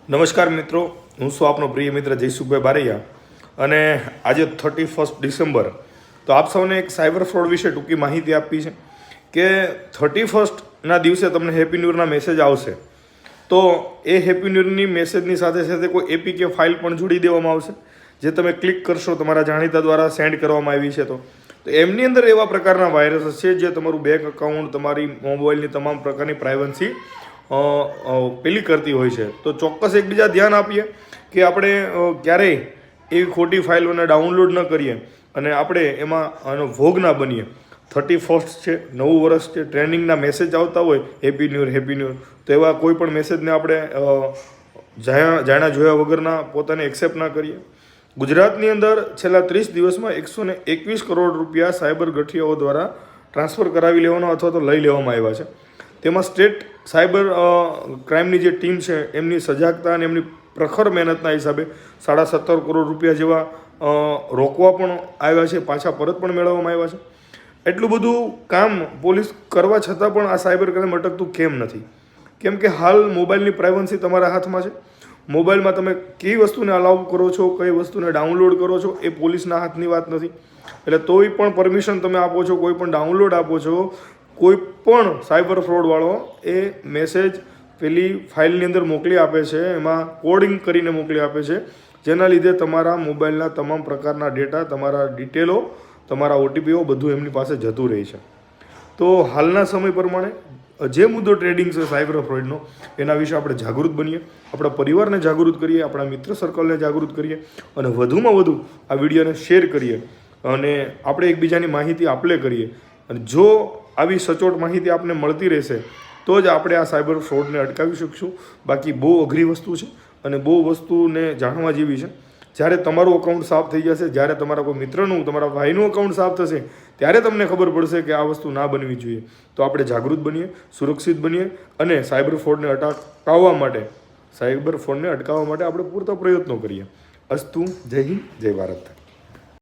નમસ્કાર મિત્રો, હું છું આપનો પ્રિય મિત્ર જયસુખભાઈ બારૈયા અને આજે 31 ડિસેમ્બર. તો આપ સૌને એક સાયબર ફ્રોડ વિશે ટૂંકી માહિતી આપી છે કે 31ના દિવસે તમને હેપી ન્યૂ યરના મેસેજ આવશે. તો એ હેપી ન્યૂ યરની મેસેજની સાથે સાથે કોઈ એપીકે ફાઇલ પણ જોડી દેવામાં આવશે, જે તમે ક્લિક કરશો તમારા જાણીતા દ્વારા સેન્ડ કરવામાં આવી છે. તો એમની અંદર એવા પ્રકારના વાયરસ છે જે તમારું બેંક અકાઉન્ટ, તમારી મોબાઈલની તમામ પ્રકારની પ્રાઇવસી પેલી કરતી હોય છે. તો ચોક્કસ એકબીજા ધ્યાન આપીએ કે આપણે ક્યારેય એવી ખોટી ફાઇલોને ડાઉનલોડ ન કરીએ અને આપણે એમાં આનો ભોગ ના બનીએ. 31 છે, નવું વર્ષ છે, ટ્રેનિંગના મેસેજ આવતા હોય હેપી ન્યૂ યર, તો એવા કોઈ પણ મેસેજને આપણે જાણ્યા જોયા વગરના પોતાને એક્સેપ્ટ ના કરીએ. ગુજરાતની અંદર છેલ્લા 30 દિવસમાં 121 કરોડ રૂપિયા સાયબર ગઠિયાઓ દ્વારા ટ્રાન્સફર કરાવી લેવાનો અથવા તો લઈ લેવામાં આવ્યા છે. તેમાં સ્ટેટ સાયબર ક્રાઇમની જે ટીમ છે એમની સજાગતા અને એમની પ્રખર મહેનતના હિસાબે 17.5 કરોડ રૂપિયા જેવા રોકવા પણ આવ્યા છે, પાછા પરત પણ મેળવવામાં આવ્યા છે. એટલું બધું કામ પોલીસ કરવા છતાં પણ આ સાયબર ક્રાઇમ અટકતું કેમ નથી? કેમ કે હાલ મોબાઈલની પ્રાઇવસી તમારા હાથમાં છે. મોબાઈલમાં તમે કઈ વસ્તુને અલાઉ કરો છો, કઈ વસ્તુને ડાઉનલોડ કરો છો, એ પોલીસના હાથની વાત નથી. એટલે તોય પણ પરમિશન તમે આપો છો, કોઈ પણ ડાઉનલોડ આપો છો, કોઈ પણ સાયબર ફ્રોડવાળો એ મેસેજ પેલી ફાઇલની અંદર મોકલી આપે છે, એમાં કોડિંગ કરીને મોકલી આપે છે, જેના લીધે તમારા મોબાઈલના તમામ પ્રકારના ડેટા, તમારા ડિટેલો, તમારા ઓટીપીઓ બધું એમની પાસે જતું રહે છે. તો હાલના સમય પ્રમાણે જે મુદ્દો ટ્રેડિંગ છે સાયબર ફ્રોડનો, એના વિશે આપણે જાગૃત બનીએ, આપણા પરિવારને જાગૃત કરીએ, આપણા મિત્ર સર્કલને જાગૃત કરીએ અને વધુમાં વધુ આ વિડીયોને શેર કરીએ અને આપણે એકબીજાની માહિતી આપલે કરીએ. અને જો આવી સચોટ માહિતી આપને મળતી રહેશે તો જ આપણે આ સાયબર ફ્રોડને અટકાવી શકશું. બાકી બહુ અઘરી વસ્તુ છે અને બહુ વસ્તુને જાણવા જેવી છે. જ્યારે તમારું અકાઉન્ટ સાફ થઈ જશે, જ્યારે તમારા કોઈ મિત્રનું, તમારા ભાઈનું અકાઉન્ટ સાફ થશે, ત્યારે તમને ખબર પડશે કે આ વસ્તુ ના બનવી જોઈએ. તો આપણે જાગૃત બનીએ, સુરક્ષિત બનીએ અને સાયબર ફ્રોડને અટકાવવા માટે આપણે પૂરતા પ્રયત્નો કરીએ. અસ્તુ. જય હિન્દ, જય ભારત.